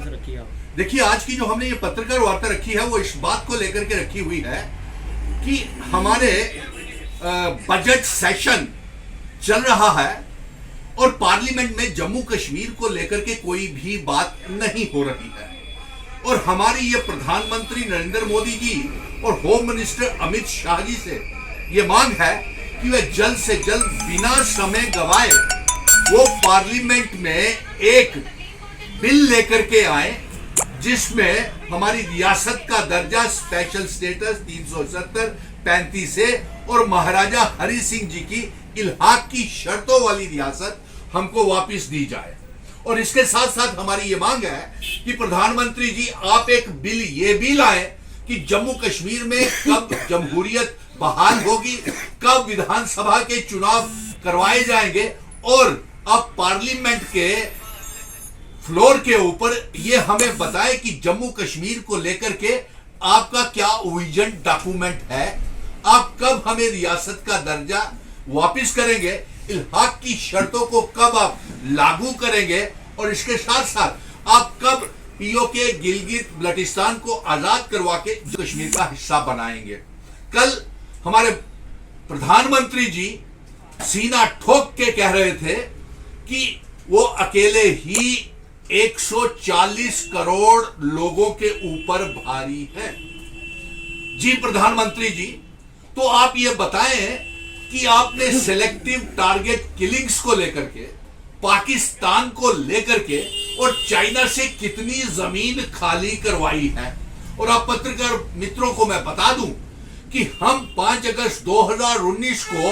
रखी है? देखिए, आज की जो हमने ये पत्रकार वार्ता रखी है वो इस बात को लेकर के रखी हुई है कि हमारे बजट सेशन चल रहा है और पार्लियामेंट में जम्मू कश्मीर को लेकर के कोई भी बात नहीं हो रही है और हमारी ये प्रधानमंत्री नरेंद्र मोदी जी और होम मिनिस्टर अमित शाह जी से ये मांग है कि वे जल्द से जल्द बिना समय गवाए वो पार्लियामेंट में एक बिल लेकर के आए जिसमें हमारी रियासत का दर्जा स्पेशल स्टेटस 370 35 से और महाराजा हरि सिंह जी की इल्हाक की शर्तों वाली रियासत हमको वापस दी जाए। और इसके साथ साथ हमारी ये मांग है कि प्रधानमंत्री जी आप एक बिल ये भी लाएं कि जम्मू कश्मीर में कब जमहूरियत बहाल होगी, कब विधानसभा के चुनाव करवाए जाएंगे और अब पार्लियामेंट के फ्लोर के ऊपर ये हमें बताए कि जम्मू कश्मीर को लेकर के आपका क्या विजन डॉक्यूमेंट है, आप कब हमें रियासत का दर्जा वापस करेंगे, इल्हाक की शर्तों को कब आप लागू करेंगे और इसके साथ साथ आप कब पीओके गिलगित बल्टिस्तान को आजाद करवा के कश्मीर का हिस्सा बनाएंगे। कल हमारे प्रधानमंत्री जी सीना ठोक के कह रहे थे कि वो अकेले ही 140 करोड़ लोगों के ऊपर भारी है। जी प्रधानमंत्री जी, तो आप ये बताएं कि आपने सेलेक्टिव टारगेट किलिंग्स को लेकर के, पाकिस्तान को लेकर के और चाइना से कितनी जमीन खाली करवाई है। और आप पत्रकार मित्रों को मैं बता दूं कि हम 5 अगस्त 2019 को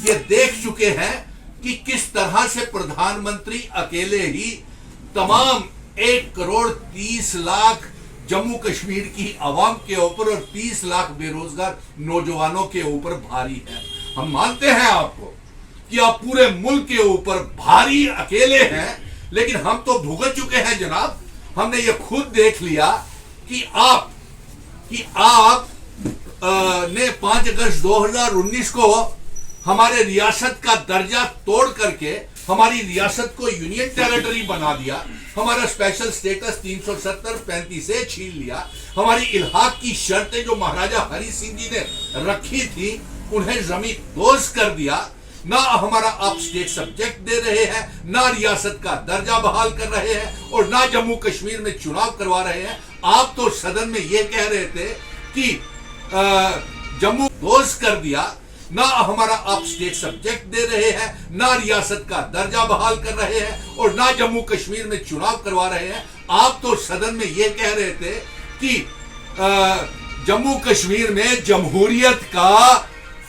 ये देख चुके हैं कि किस तरह से प्रधानमंत्री अकेले ही तमाम 1 करोड़ 30 लाख जम्मू कश्मीर की आवाम के ऊपर और 30 लाख बेरोजगार नौजवानों के ऊपर भारी है। हम मानते हैं आपको कि आप पूरे मुल्क के ऊपर भारी अकेले हैं, लेकिन हम तो भुगत चुके हैं जनाब। हमने ये खुद देख लिया कि आप ने 5 अगस्त 2019 को हमारे रियासत का दर्जा तोड़ करके हमारी रियासत को यूनियन टेरिटरी बना दिया, हमारा स्पेशल स्टेटस 370 35 से छीन लिया, हमारी इल्हाक की शर्तें जो महाराजा हरि सिंह जी ने रखी थी उन्हें जमीन दोज कर दिया। ना हमारा आप स्टेट सब्जेक्ट दे रहे हैं, ना रियासत का दर्जा बहाल कर रहे हैं और ना जम्मू कश्मीर में चुनाव करवा रहे हैं। आप तो सदन में यह कह रहे थे कि जम्मू दोज कर दिया, ना हमारा आप स्टेट सब्जेक्ट दे रहे हैं, ना रियासत का दर्जा बहाल कर रहे हैं और ना जम्मू कश्मीर में चुनाव करवा रहे हैं। आप तो सदन में यह कह रहे थे कि जम्मू कश्मीर में जमहूरियत का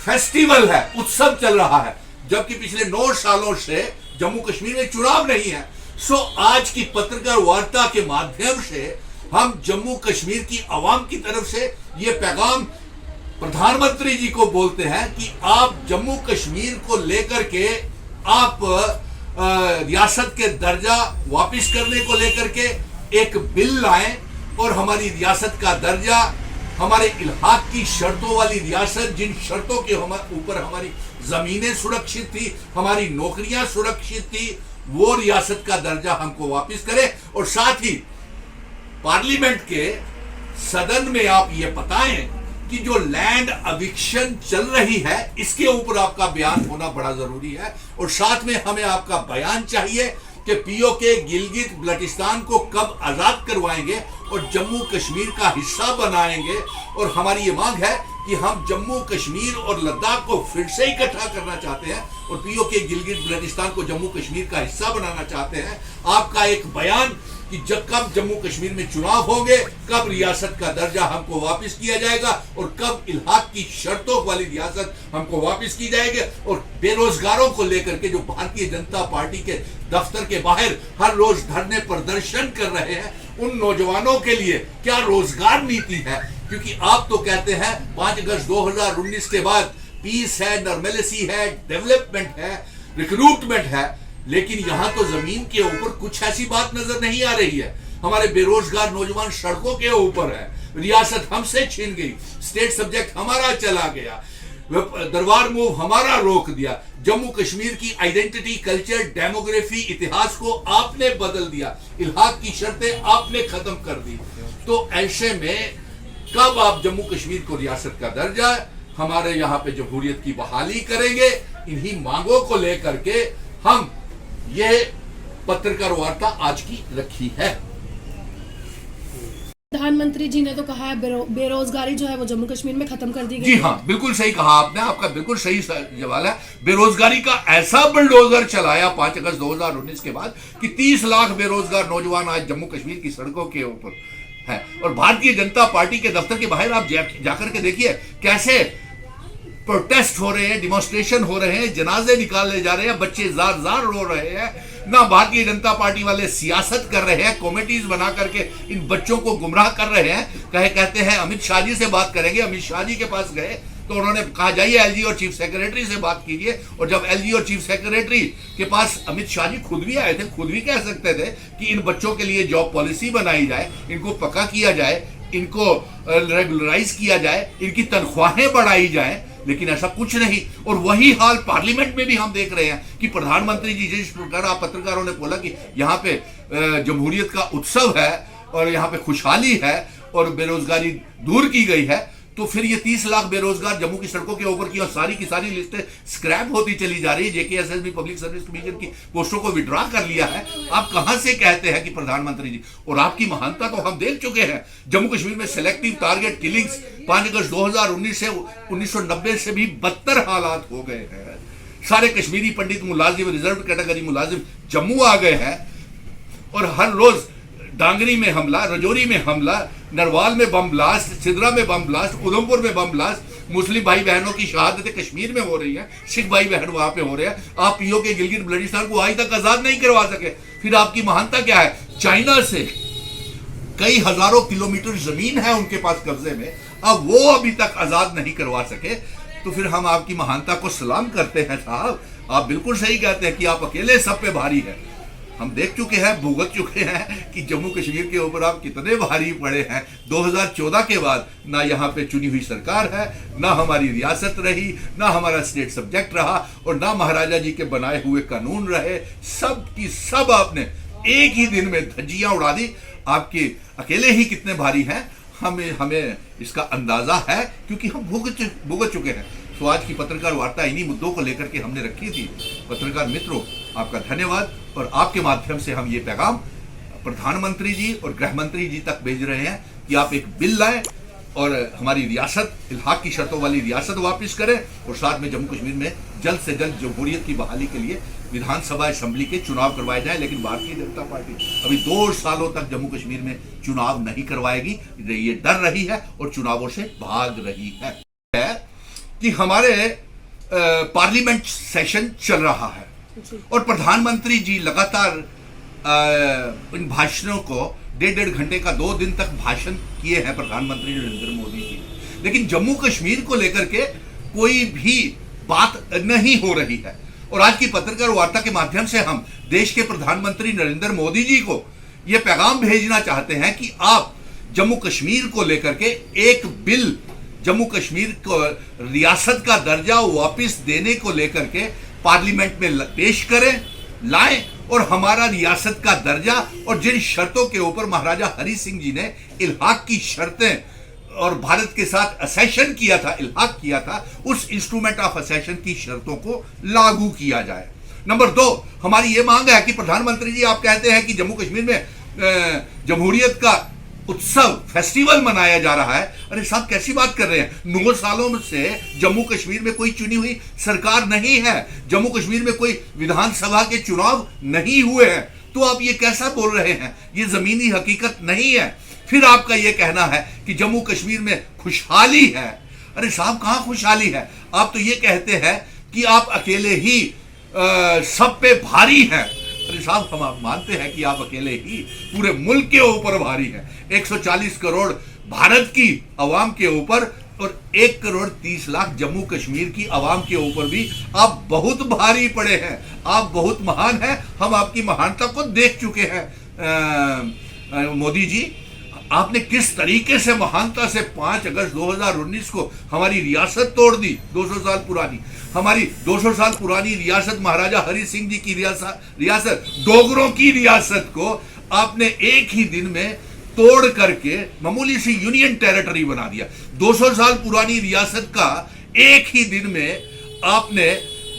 फेस्टिवल है, उत्सव चल रहा है, जबकि पिछले 9 सालों से जम्मू कश्मीर में चुनाव नहीं है। सो आज की पत्रकार वार्ता के माध्यम से हम जम्मू कश्मीर की आवाम की तरफ से यह पैगाम प्रधानमंत्री जी को बोलते हैं कि आप जम्मू कश्मीर को लेकर के आप रियासत के दर्जा वापस करने को लेकर के एक बिल लाएं और हमारी रियासत का दर्जा, हमारे इल्हाक की शर्तों वाली रियासत, जिन शर्तों के ऊपर हमारी जमीनें सुरक्षित थी, हमारी नौकरियां सुरक्षित थी, वो रियासत का दर्जा हमको वापस करें। और साथ ही पार्लियामेंट के सदन में आप ये बताएं कि जो लैंड अविक्शन चल रही है इसके ऊपर आपका बयान होना बड़ा जरूरी है। और साथ में हमें आपका बयान चाहिए कि पीओके गिलगित बल्टिस्तान को कब आजाद करवाएंगे और जम्मू कश्मीर का हिस्सा बनाएंगे। और हमारी ये मांग है कि हम जम्मू कश्मीर और लद्दाख को फिर से इकट्ठा करना चाहते हैं और पीओके गिलगित बल्टिस्तान को जम्मू कश्मीर का हिस्सा बनाना चाहते हैं। आपका एक बयान कि जब कब जम्मू कश्मीर में चुनाव होंगे, कब रियासत का दर्जा हमको वापस किया जाएगा और कब इल्हाक की शर्तों वाली रियासत हमको वापस की जाएगी। और बेरोजगारों को लेकर के जो भारतीय जनता पार्टी के दफ्तर के बाहर हर रोज धरने प्रदर्शन कर रहे हैं, उन नौजवानों के लिए क्या रोजगार नीति है? क्योंकि आप तो कहते हैं 5 अगस्त 2019 के बाद पीस है, नॉर्मेलिटी है, डेवलपमेंट है, रिक्रूटमेंट है, लेकिन यहां तो जमीन के ऊपर कुछ ऐसी बात नजर नहीं आ रही है। हमारे बेरोजगार नौजवान सड़कों के ऊपर है, रियासत हमसे छीन गई, स्टेट सब्जेक्ट हमारा चला गया, दरबार मूव हमारा रोक दिया, जम्मू कश्मीर की आइडेंटिटी, कल्चर, डेमोग्राफी, इतिहास को आपने बदल दिया, इल्हाक की शर्तें आपने खत्म कर दी। तो ऐसे में कब आप जम्मू कश्मीर को रियासत का दर्जा, हमारे यहाँ पे जमहूरियत की बहाली करेंगे? इन्हीं मांगों को लेकर के हम ये पत्रकार वार्ता आज की रखी है। प्रधानमंत्री जी ने तो कहा है बेरोजगारी जो है वो जम्मू कश्मीर में खत्म कर दी गई। जी हाँ, बिल्कुल सही कहा आपने, आपका बिल्कुल सही सवाल है। बेरोजगारी का ऐसा बुलडोजर चलाया 5 अगस्त 2019 के बाद कि 30 लाख बेरोजगार नौजवान आज जम्मू कश्मीर की सड़कों के ऊपर है। और भारतीय जनता पार्टी के दफ्तर के बाहर आप जाकर के देखिए कैसे प्रोटेस्ट हो रहे हैं, डिमॉन्स्ट्रेशन हो रहे हैं, जनाजे निकाले जा रहे हैं, बच्चे जार जार रो रहे हैं। ना भारतीय जनता पार्टी वाले सियासत कर रहे हैं, कमेटीज बना करके इन बच्चों को गुमराह कर रहे हैं। कहते हैं अमित शाह जी से बात करेंगे। अमित शाह जी के पास गए तो उन्होंने कहा जाइए एलजी और चीफ सेक्रेटरी से बात कीजिए। और जब एलजी और चीफ सेक्रेटरी के पास अमित शाह जी खुद भी आए थे, खुद भी कह सकते थे कि इन बच्चों के लिए जॉब पॉलिसी बनाई जाए, इनको पक्का किया जाए, इनको रेगुलराइज किया जाए, इनकी तनख्वाहें बढ़ाई जाए, लेकिन ऐसा कुछ नहीं। और वही हाल पार्लियामेंट में भी हम देख रहे हैं कि प्रधानमंत्री जी जिस प्रकार आप पत्रकारों ने बोला कि यहाँ पे जमहूरियत का उत्सव है और यहाँ पे खुशहाली है और बेरोजगारी दूर की गई है, तो फिर ये 30 लाख बेरोजगार जम्मू की सड़कों के ऊपर की और सारी की सारी लिस्टें स्क्रैप होती चली जा रही है। जेकेएसएसबी पब्लिक सर्विस कमीशन की पोस्टों को विड्रॉ कर लिया है। आप कहां से कहते हैं कि प्रधानमंत्री जी, और आपकी महानता तो हम देख चुके हैं। जम्मू कश्मीर में सिलेक्टिव टारगेट किलिंग्स 5 अगस्त 2019 से 1990 से भी बदतर हालात हो गए हैं। सारे कश्मीरी पंडित मुलाजिम, रिजर्व कैटेगरी मुलाजिम जम्मू आ गए हैं और हर रोज डांगरी में हमला, रजौरी में हमला, नरवाल में बम ब्लास्ट, सिदरा में बम ब्लास्ट, उधमपुर में बम ब्लास्ट, मुस्लिम भाई बहनों की शहादतें कश्मीर में हो रही है, सिख भाई बहन वहां पे हो रहे हैं। आप पीओ के गिलगित बल्टिस्तान को आज तक आजाद नहीं करवा सके। फिर आपकी महानता क्या है? चाइना से कई हजारों किलोमीटर जमीन है उनके पास कब्जे में, अब वो अभी तक आजाद नहीं करवा सके। तो फिर हम आपकी महानता को सलाम करते हैं साहब। आप बिल्कुल सही कहते हैं कि आप अकेले सब पे भारी है। हम देख चुके हैं, भुगत चुके हैं कि जम्मू कश्मीर के ऊपर आप कितने भारी पड़े हैं। 2014 के बाद ना यहाँ पे चुनी हुई सरकार है, ना हमारी रियासत रही, ना हमारा स्टेट सब्जेक्ट रहा और ना महाराजा जी के बनाए हुए कानून रहे। सब की सब आपने एक ही दिन में धज्जियां उड़ा दी। आपके अकेले ही कितने भारी हैं हमें इसका अंदाजा है, क्योंकि हम भुगत चुके हैं। तो आज की पत्रकार वार्ता इन्हीं मुद्दों को लेकर के हमने रखी थी। पत्रकार मित्रों, आपका धन्यवाद। और आपके माध्यम से हम ये पैगाम प्रधानमंत्री जी और गृह मंत्री जी तक भेज रहे हैं कि आप एक बिल लाएं और हमारी रियासत, इल्हाक की शर्तों वाली रियासत वापस करें और साथ में जम्मू कश्मीर में जल्द से जल्द जमहूरियत की बहाली के लिए विधानसभा असेंबली के चुनाव करवाए जाए। लेकिन भारतीय जनता पार्टी अभी 2 सालों तक जम्मू कश्मीर में चुनाव नहीं करवाएगी। ये डर रही है और चुनावों से भाग रही है कि हमारे पार्लियामेंट सेशन चल रहा है और प्रधानमंत्री जी लगातार इन भाषणों को 1.5 घंटे का 2 दिन तक भाषण किए हैं प्रधानमंत्री नरेंद्र मोदी जी। लेकिन जम्मू कश्मीर को लेकर के कोई भी बात नहीं हो रही है। और आज की पत्रकार वार्ता के माध्यम से हम देश के प्रधानमंत्री नरेंद्र मोदी जी को यह पैगाम भेजना चाहते हैं कि आप जम्मू कश्मीर को लेकर के एक बिल, जम्मू कश्मीर को रियासत का दर्जा वापस देने को लेकर के पार्लियामेंट में पेश करें, लाएं और हमारा रियासत का दर्जा और जिन शर्तों के ऊपर महाराजा हरि सिंह जी ने इल्हाक की शर्तें और भारत के साथ असेशन किया था, इल्हाक किया था, उस इंस्ट्रूमेंट ऑफ असेशन की शर्तों को लागू किया जाए। नंबर 2, हमारी यह मांग है कि प्रधानमंत्री जी, आप कहते हैं कि जम्मू कश्मीर में जमहूरियत का उत्सव, फेस्टिवल मनाया जा रहा है। अरे साहब, कैसी बात कर रहे हैं? 9 सालों से जम्मू कश्मीर में कोई चुनी हुई सरकार नहीं है, जम्मू कश्मीर में कोई विधानसभा के चुनाव नहीं हुए हैं, तो आप ये कैसा बोल रहे हैं? ये जमीनी हकीकत नहीं है। फिर आपका ये कहना है कि जम्मू कश्मीर में खुशहाली है। अरे साहब, कहां खुशहाली है? आप तो ये कहते हैं कि आप अकेले ही सब पे भारी हैं। अरे साहब, हम आप मानते हैं कि आप अकेले ही पूरे मुल्क के ऊपर भारी हैं। 140 करोड़ भारत की आवाम के ऊपर और 1 करोड़ 30 लाख जम्मू कश्मीर की आवाम के ऊपर भी आप बहुत भारी पड़े हैं। आप बहुत महान हैं। हम आपकी महानता को देख चुके हैं मोदी जी। आपने किस तरीके से महानता से 5 अगस्त 2019 को हमारी रियासत तोड़ दी, 200 साल पुरानी हमारी 200 साल पुरानी रियासत, महाराजा हरि सिंह जी की रियासत, डोगरों की रियासत को आपने एक ही दिन में तोड़ करके मामूली सी यूनियन टेरिटरी बना दिया। 200 साल पुरानी रियासत का एक ही दिन में आपने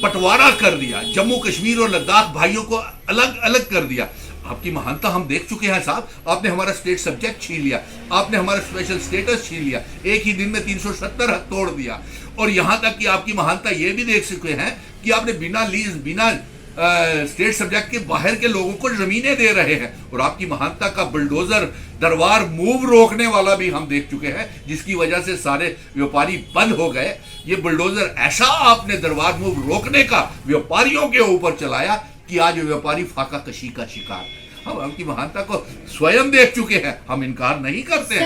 बंटवारा कर दिया, जम्मू कश्मीर और लद्दाख भाइयों को अलग अलग कर दिया। आपकी महानता हम देख चुके हैं साहब, आपने हमारा स्टेट सब्जेक्ट छीन लिया, आपने हमारा स्पेशल स्टेटस छीन लिया, एक ही दिन में 370 तोड़ दिया। और यहां तक कि आपकी महानता ये भी देख चुके हैं कि आपने बिना लीज, बिना स्टेट सब्जेक्ट के बाहर के लोगों को जमीनें दे रहे हैं। और आपकी महानता का बुलडोजर दरबार मूव रोकने वाला भी हम देख चुके हैं, जिसकी वजह से सारे व्यापारी बंद हो गए। ये बुलडोजर ऐसा आपने दरबार मूव रोकने का व्यापारियों के ऊपर चलाया कि आज व्यापारी फाका कशी का शिकार। हम आपकी महानता को स्वयं देख चुके हैं, हम इनकार नहीं करते हैं।